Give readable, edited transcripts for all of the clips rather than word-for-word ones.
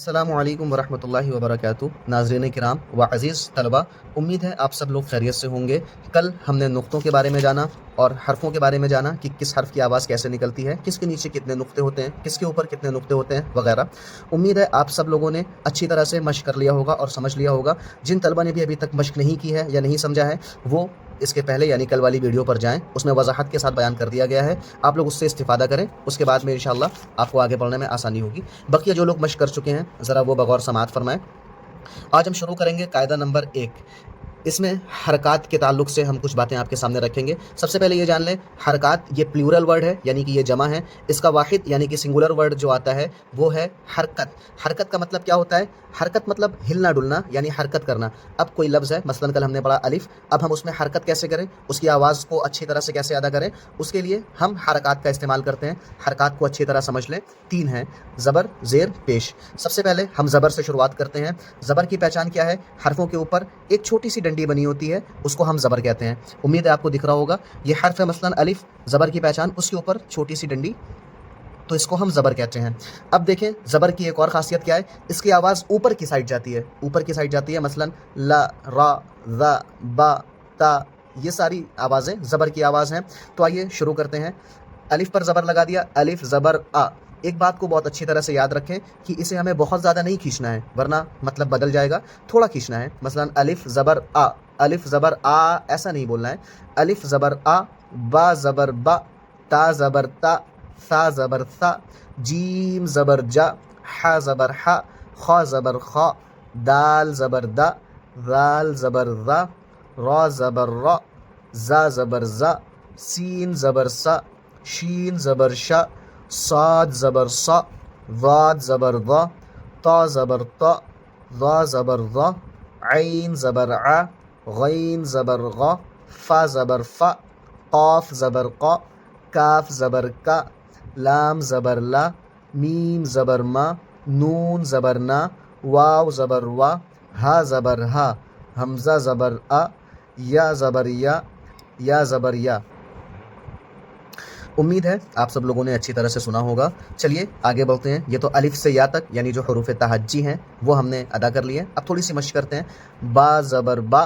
अस्सलामु अलैकुम वरहमतुल्लाहि वबरकातुहू। नाज़रीन किराम व अज़ीज़ तलबा, उम्मीद है आप सब लोग खैरियत से होंगे। कल हमने नुक्तों के बारे में जाना और हरफ़ों के बारे में जाना कि किस हर्फ़ की आवाज़ कैसे निकलती है, किसके नीचे कितने नुक्ते होते हैं, किसके ऊपर कितने नुक्ते होते हैं वगैरह। उम्मीद है आप सब लोगों ने अच्छी तरह से मश्क कर लिया होगा और समझ लिया होगा। जिन तलबा ने भी अभी तक मश्क नहीं की है या नहीं समझा है, वो इसके पहले यानी कल वाली वीडियो पर जाएँ, उसमें वज़ाहत के साथ बयान कर दिया गया है। आप लोग उससे इस्तिफ़ादा करें, उसके बाद में इंशाअल्लाह आपको आगे पढ़ने में आसानी होगी। बकिया जो लोग मश्क कर चुके हैं ज़रा वो बगौर समाअत फ़रमाएँ। आज हम शुरू करेंगे कायदा नंबर 1। इसमें हरकत के ताल्लुक़ से हम कुछ बातें आपके सामने रखेंगे। सबसे पहले ये जान लें, हरकत ये प्लूरल वर्ड है, यानी कि ये जमा है। इसका वाहिद यानी कि सिंगुलर वर्ड जो आता है वो है हरकत। हरकत का मतलब क्या होता है? हरकत मतलब हिलना डुलना, यानी हरकत करना। अब कोई लफ्ज़ है, मसलन कल हमने पढ़ा अलिफ, अब हम उसमें हरकत कैसे करें, उसकी आवाज़ को अच्छी तरह से कैसे अदा करें, उसके लिए हम हरकत का इस्तेमाल करते हैं। हरकत को अच्छी तरह समझ लें। 3 हैं, ज़बर, ज़ेर, पेश। सबसे पहले हम ज़बर से शुरुआत करते हैं। ज़बर की पहचान क्या है? हरफों के ऊपर एक छोटी सी डंडी बनी होती है, उसको हम ज़बर कहते हैं। उम्मीद है आपको दिख रहा होगा, ये हर्फ है मसलन अलिफ, ज़बर की पहचान, उसके ऊपर छोटी सी डंडी, तो इसको हम ज़बर कहते हैं। अब देखें ज़बर की एक और ख़ासियत क्या है, इसकी आवाज़ ऊपर की साइड जाती है, ऊपर की साइड जाती है। मसलन ला, रा, ज़, बा, ता, ये सारी आवाज़ें ज़बर की आवाज़ हैं। तो आइए शुरू करते हैं। अलिफ पर ज़बर लगा दिया, अलिफ ज़बर आ। एक बात को बहुत अच्छी तरह से याद रखें कि इसे हमें बहुत ज़्यादा नहीं खींचना है, वरना मतलब बदल जाएगा। थोड़ा खींचना है। मसलन अलिफ ज़बर आ, अलिफ ज़बर आ, ऐसा नहीं बोलना है। अलिफ ज़बर आ, बा ज़बर बा, ता ज़बर ता, सा ज़बर सा, जीम ज़बर जा, हा ज़बर हा, खा ज़बर खा, दाल ज़बर दा, ज़ाल ज़बर ज़ा, रा ज़बर रा, ज़ा ज़बर ज़ा, सीन ज़बर सा, शीन ज़बर शा, साद ज़बर सा, वाद ज़बर वा, ता ज़बर ता, ज़ा ज़बर ज़ा, ऐन ज़बर आ, गैन ज़बर गा, फ़ा ज़बर फ़ा, क़ाफ ज़बर क़ा, काफ ज़बर का, लाम ज़बर ला, मीम ज़बर मा, नून ज़बर ना, वाव ज़बर वा, हा ज़बर हा, हमज़ा ज़बर आ, या ज़बर या ज़बर या। उम्मीद है आप सब लोगों ने अच्छी तरह से सुना होगा। चलिए आगे बढ़ते हैं। ये तो अलिफ से या तक यानी जो हरूफ तहज्जी हैं वो हमने अदा कर लिए। अब थोड़ी सी मशक करते हैं। बा ज़बर बा,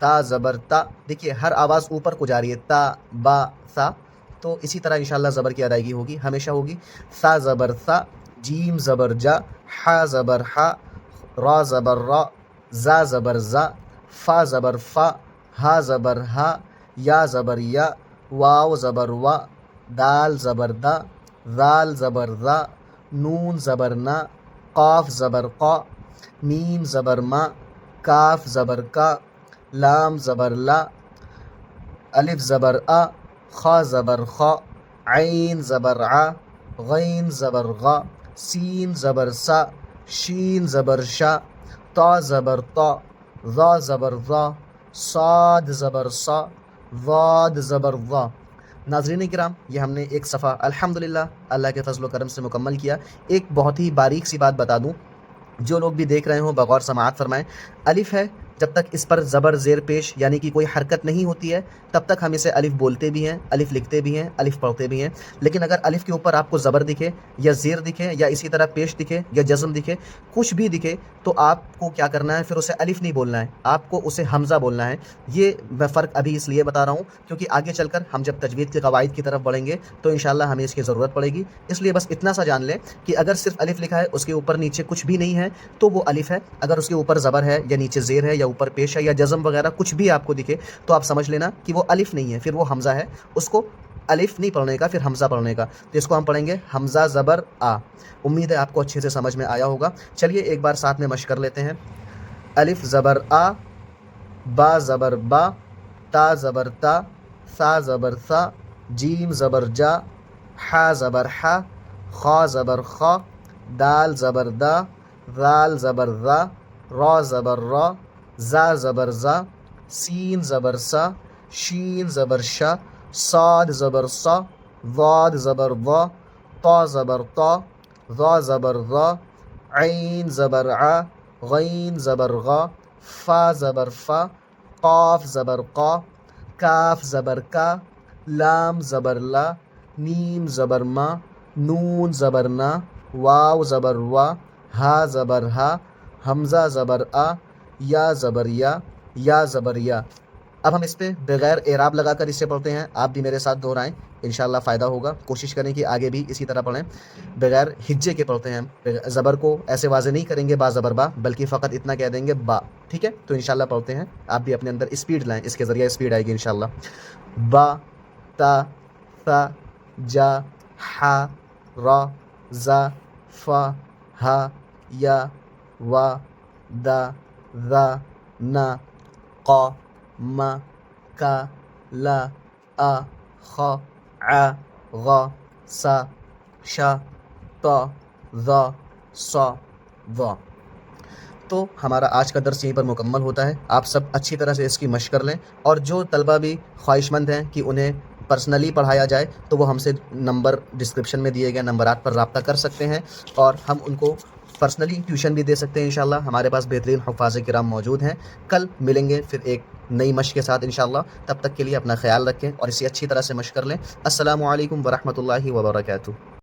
ता ज़बर ता। देखिए हर आवाज़ ऊपर को जा रही है, ता बा सा। तो इसी तरह इंशाअल्लाह ज़बर की अदायगी होगी, हमेशा होगी। सा ज़बर सा, जीम ज़बर जा, हा ज़बर हा, रा ज़बर रा, ज़ा ज़बर ज़ा, फ़ा ज़बर फ़ा, हा ज़बर हा, या ज़बर या, वाव ज़बर वा, दाल ज़बर दा, ज़ाल ज़बर ज़ा, नून ज़बर ना, क़ाफ ज़बर क़ा, मीम ज़बर मा, काफ ज़बर का, लाम ज़बर ला, अलिफ ज़बर आ, खा ज़बर खा, ऐन ज़बर आ, गैन ज़बर गा, सीन ज़बर सा, शीन ज़बर शा, ता ज़बर ता, ज़ा ज़बर ज़ा, साद ज़बर सा, वाद ज़बर ज़ा। नाज़रीन किराम, ये हमने एक सफ़ा अल्हम्दुलिल्लाह अल्लाह के फ़ज़ल व करम से मुकम्मल किया। एक बहुत ही बारीक सी बात बता दूँ, जो लोग भी देख रहे हों बगौर समाअत फ़रमाएँ। अलिफ़ है, जब तक इस पर ज़बर ज़ेर पेश यानी कि कोई हरकत नहीं होती है, तब तक हम इसे अलिफ़ बोलते भी हैं, अलिफ़ लिखते भी हैं, अलिफ़ पढ़ते भी हैं। लेकिन अगर अलिफ़ के ऊपर आपको ज़बर दिखे या ज़ेर दिखे या इसी तरह पेश दिखे या जज़म दिखे, कुछ भी दिखे, तो आपको क्या करना है, फिर उसे अलिफ़ नहीं बोलना है, आपको उसे हमज़ा बोलना है। ये मैं फ़र्क अभी इसलिए बता रहा हूँ क्योंकि आगे चलकर हम जब तजवीद के कवाइद की तरफ बढ़ेंगे तो इंशाअल्लाह हमें इसकी ज़रूरत पड़ेगी। इसलिए बस इतना सा जान लें कि अगर सिर्फ़ अलिफ़ लिखा है, उसके ऊपर नीचे कुछ भी नहीं है, तो वो अलिफ़ है। अगर उसके ऊपर ज़बर है या नीचे ज़ेर है या ऊपर पेश है या जज़म वगैरह कुछ भी आपको दिखे, तो आप समझ लेना कि वो अलिफ़ नहीं है, फिर वो हमज़ा है। उसको अलिफ़ नहीं पढ़ने का, फिर हमज़ा पढ़ने का। तो इसको हम पढ़ेंगे हमज़ा ज़बर आ। उम्मीद है आपको अच्छे से समझ में आया होगा। चलिए एक बार साथ में मश्क कर लेते हैं। अलिफ़ ज़बर आ, बा ज़बर बा, ता ज़बर ता, सा ज़बर सा, जीम ज़बर जा, हा ज़बर हा, खा ज़बर खा, दाल ज़बर दा, ज़ाल ज़बर ज़ा, रा ज़बर रा, ज़ा ज़बर ज़ा, सीन ज़बर सा, शीन ज़बर शा, साद ज़बर सा, वाद ज़बर वा, ता ज़बर ता, ज़ा ज़बर ज़ा, ऐन ज़बर आ, गैन ज़बर गा, फ़ा ज़बर फ़ा, क़ाफ ज़बर क़ा, काफ ज़बर का, लाम ज़बर ला, मीम ज़बर मा, नून ज़बर ना, वाव ज़बर वा, ہا زبر ہا، حمزہ زبر آ، یا زبر یا زبر یا۔ اب ہم اس پہ بغیر اعراب لگا کر اسے پڑھتے ہیں، آپ بھی میرے ساتھ دہرائیں، انشاءاللہ فائدہ ہوگا۔ کوشش کریں کہ آگے بھی اسی طرح پڑھیں، بغیر ہجے کے پڑھتے ہیں، زبر کو ایسے واضح نہیں کریں گے با زبر با، بلکہ فقط اتنا کہہ دیں گے با، ٹھیک ہے؟ تو انشاءاللہ پڑھتے ہیں، آپ بھی اپنے اندر اسپیڈ لائیں، اس کے ذریعے اسپیڈ آئے گی انشاءاللہ۔ با، تا، ثا، جا، حا، را، زا، فا، ہا، یا، وا، دا، ذا، نا، قا، ما، کا، لا، آ، خا، ع، غا، سا، شا، طا، ظا، صا، ضا۔ تو ہمارا آج کا درس یہیں پر مکمل ہوتا ہے۔ آپ سب اچھی طرح سے اس کی مشق کر لیں، اور جو طلبہ بھی خواہش مند ہیں کہ انہیں پرسنلی پڑھایا جائے تو وہ ہم سے نمبر ڈسکرپشن میں دیے گئے نمبرات پر رابطہ کر سکتے ہیں، اور ہم ان کو پرسنلی ٹیوشن بھی دے سکتے ہیں انشاءاللہ۔ ہمارے پاس بہترین حفاظ کرام موجود ہیں۔ کل ملیں گے پھر ایک نئی مشق کے ساتھ انشاءاللہ، تب تک کے لیے اپنا خیال رکھیں اور اسے اچھی طرح سے مشق کر لیں۔ السلام علیکم ورحمۃ اللہ وبرکاتہ۔